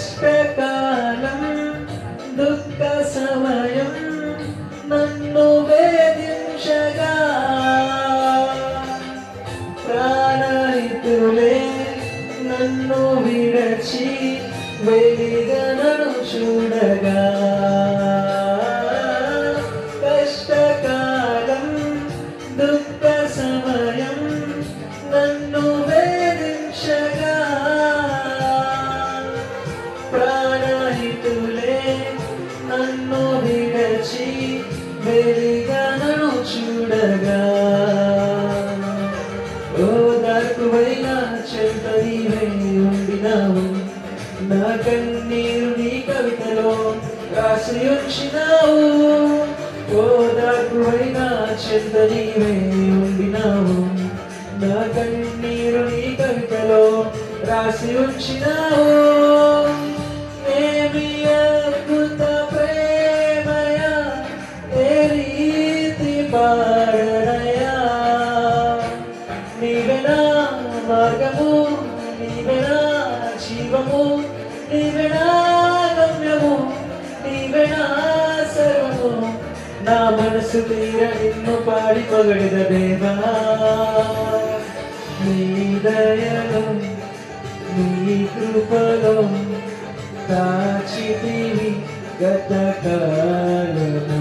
కష్టకాలం దుఃఖ సమయం నన్ను వేధించగా ప్రాణహితులే నన్ను విడచి వెలిగనను చూడగా కష్టకాలం దుఃఖ సమయం నన్ను వేధించగా ప్రాణహితులే నన్ను విడచి వెలిగనను చూడగా ఓదార్పువైన చెంత నీవే ఉండినావు నా కన్నీరు నీ కవితలో రాసి ఉంచినావు ఓదార్పువైన చెంత నీవే ఉండినావు నా కన్నీరు నీ కవితలో రాసి ఉంచినావు ఏమి అద్భుత ప్రేమయా ఏ రీతి పాడనయా నీవెనా మార్గము నీవెనా జీవము నీవెనా గమ్యము నీవెనా సర్వము నా మనసు తీర నిన్ను పాడి పొగడిద దేవా నీ దయలో నీ కృపలో కాచితివి గత కాలము